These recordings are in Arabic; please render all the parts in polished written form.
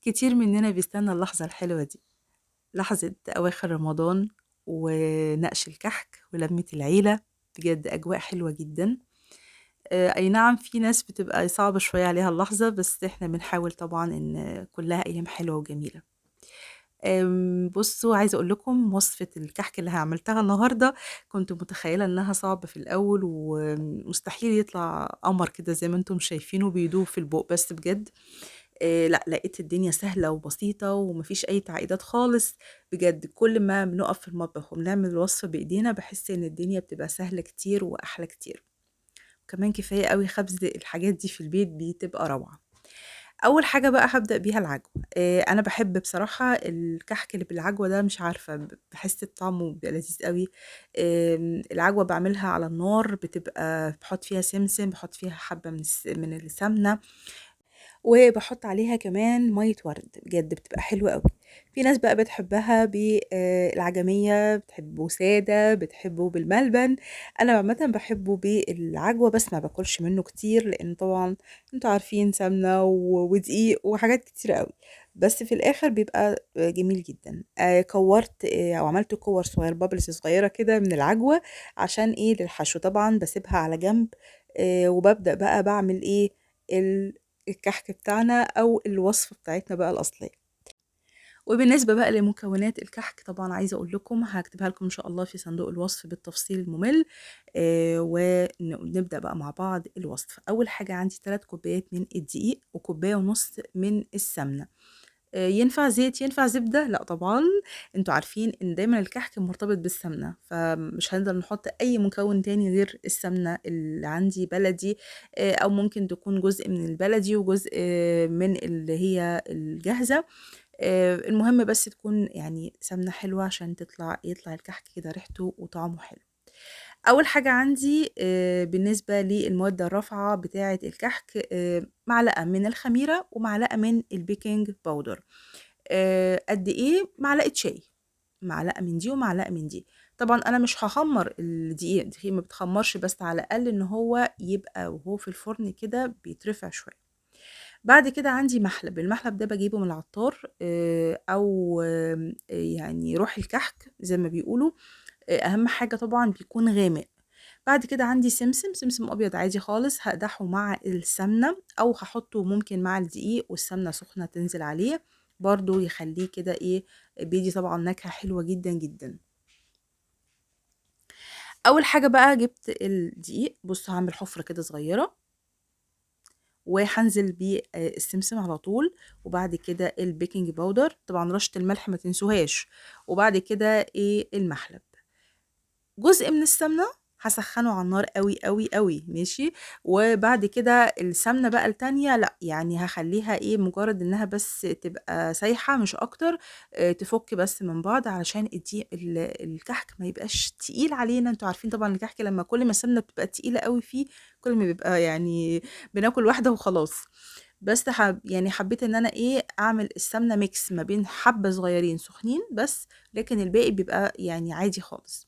كتير مننا بيستنى اللحظة الحلوة دي، لحظة أواخر رمضان ونقش الكحك ولمة العيلة، بجد أجواء حلوة جدًا. أي نعم في ناس بتبقى صعبة شوية عليها اللحظة، بس إحنا بنحاول طبعًا إن كلّها أيام حلوة وجميلة. بُصّوا عايزة أقول لكم وصفة الكحك اللي عملتها النهارده، كنت متخيلة إنها صعبة في الأول ومستحيل يطلع قمر كده زي ما أنتم شايفينه بيدوب في البُق، بس بجد لأ، لقيت الدنيا سهلة وبسيطة وما فيش أي تعقيدات خالص، بجد كل ما بنقف في المطبخ وبنعمل الوصفة بإيدينا، باحس إن الدنيا بتبقى سهلة كتير وأحلى كتير، وكمان كفاية أوي خبز الحاجات دي في البيت بتبقى روعة. أول حاجة بقى هابدأ بيها العجوة، أنا باحب بصراحة الكحك اللي بالعجوة ده مش عارفة باحس بطعمه بيبقى لذيذ أوي، العجوة باعملها على النار بتبقى باحط فيها سمسم، باحط فيها حبة من السمنة، وباحط عليها كمان مَيّة ورد، بجد بتبقى حلوة أوي. في ناس بقى بتحبها العجمية، بتحبه سادة، بتحبه بالملبن، أنا عامةً باحبه بالعجوة بس ما باكلش منه كتير، لإن طبعًا أنتم عارفين سمنة ودقيق وحاجات كتيرة أوي، بس في الآخر بيبقى جميل جدًا. كوّرت أو عملت كِوَر صغيرة bubbles صغيرة كده من العجوة عشان إيه، للحشو، طبعًا باسيبها على جنب، وبابدأ بقى باعمل إيه، الكحك بتاعنا أو الوصفة بتاعتنا بقى الأصلية. وبالنسبة بقى لمكونات الكحك طبعًا عايزة أقول لكم هاكتبها لكم إن شاء الله في صندوق الوصف بالتفصيل الممل، ونبدأ بقى مع بعض الوصفة. أول حاجة عندي 3 كوبايات من الدقيق وكوباية ونُص من السمنة. ينفع زيت، ينفع زبدة؟ لأ طبعًا، أنتم عارفين إن دايمًا الكحك مرتبط بالسمنة، فمش هنقدر نحط أي مكون تاني غير السمنة اللي عندي بلدي، أو ممكن تكون جزء من البلدي وجزء من اللي هي الجاهزة، المهم بس تكون يعني سمنة حلوة عشان يطلع الكحك كده ريحته وطعمه حلو. أول حاجة عندي بالنسبة للمواد الرافعة بتاعة الكحك، معلقة من الخميرة ومعلقة من الbaking powder. قد إيه؟ معلقة شاي، معلقة من دي ومعلقة من دي. طبعًا أنا مش هاخمّر الدقيق ما بتخمّرش بس على الأقل إن هو يبقى وهو في الفرن كده بيترفع شوية. بعد كده عندي محلب، المحلب ده باجيبه من العطار، أو يعني روح الكحك زي ما بيقولوا، أهم حاجة طبعًا بيكون غامق. بعد كده عندي سمسم، سمسم أبيض عادي خالص هاقدحه مع السمنة أو هاحطه ممكن مع الدقيق والسمنة سخنة تنزل عليه، برضه يخلّيه كده إيه، بيدّي طبعًا نكهة حلوة جدًا، جدًا. أول حاجة بقى جِبت الدقيق، بُصّوا هاعمل حفرة كده صغيرة وهانزل بيه السمسم على طول، وبعد كده البيكنج باودر، طبعًا رشة الملح ما تنسوهاش، وبعد كده المحلب. جزء من السمنة هاسخّنه على النار أوي، أوي، أوي ماشي، وبعد كده السمنة بقى التانية لأ، يعني هاخلّيها مجرد إنها بس تبقى سايحة مش أكتر، تفُك بس من بعض علشان الكحك ما يبقاش تقيل علينا، أنتم عارفين طبعًا الكحك لمّا كل ما السمنة بتبقى تقيلة أوي فيه، كل ما بيبقى يعني بناكل واحدة وخلاص. بس يعني حبيت إن أنا أعمل السمنة mix ما بين حبّة صغيّرين سخنين بس، لكن الباقي بيبقى يعني عادي خالص.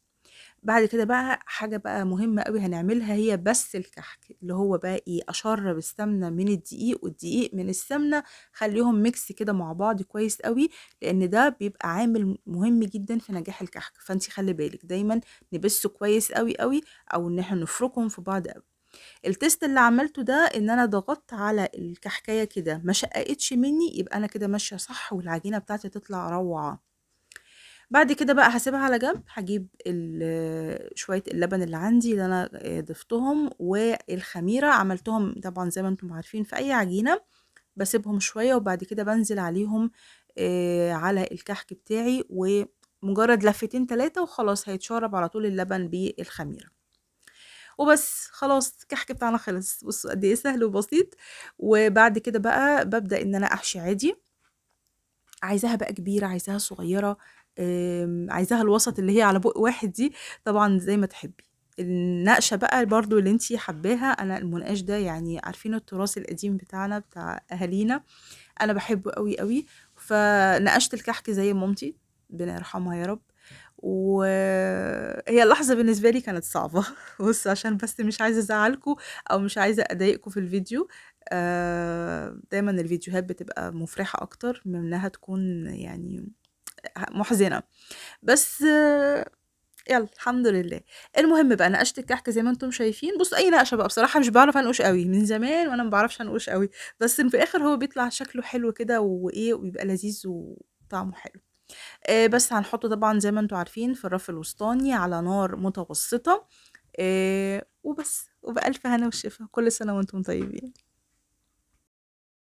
بعد كده بقى حاجة بقى مهمة أوي هنعملها هي بس الكحك، اللي هو بقى أشرّب السمنة من الدقيق والدقيق من السمنة، خلّيهم mix كده مع بعض كويس أوي، لإن ده بيبقى عامل مهم جدًا في نجاح الكحك، فأنتِ خلّي بالِك دايمًا نبِشّه كويس أوي، أوي، أو إن إحنا نفرُكهم في بعض أوي. التيست اللي عملته ده إن أنا ضغطت على الكحكاية كده ما شقّقتش منّي، يبقى أنا كده ماشية صح والعجينة بتاعتي تطلع روعة. بعد كده بقى هاسيبها على جنب، هاجيب شوية اللبن اللي عندي اللي أنا ضفتهم والخميرة عملتهم طبعًا زي ما أنتم عارفين في أي عجينة، باسيبهم شوية وبعد كده بانزل عليهم على الكحك بتاعي، ومجرد لفتين 3 وخلاص هيتشرب على طول اللبن بالخميرة. وبس خلاص الكحك بتاعنا خلص، بُصّوا قد إيه سهل وبسيط، وبعد كده بقى بابدأ إن أنا أحشي عادي. عايزاها بقى كبيرة، عايزاها صغيرة، عايزاها الوسط اللي هي على بُق واحد دي، طبعًا زي ما تحبي. النقشة بقى برضه اللي أنتِ حاباها، أنا المنقاش ده يعني عارفين التراث القديم بتاعنا بتاع أهالينا، أنا باحبه أوي، أوي، فنقشت الكحك زي مامتي، ربنا يرحمها يا رب، وهي اللحظة بالنسبة لي كانت صعبة بُصّوا عشان بس مش عايزة أزعّلكم أو مش عايزة أضايقكم في الفيديو، دايما الفيديوهات بتبقى مفرحة اكتر من انها تكون يعني محزنة. بس يلا الحمد لله. المهم بقى نقشت الكحك زي ما انتم شايفين. بصوا اي نقشه بقى، بصراحه مش بعرف انقش قوي من زمان وانا ما بعرفش انقش قوي، بس في الاخر هو بيطلع شكله حلو كده وايه، ويبقى لذيذ وطعمه حلو. بس هنحطه طبعا زي ما انتم عارفين في الرف الوسطاني على نار متوسطه. وبس، وبألف هنا وشفا. كل سنه وانتم طيبين.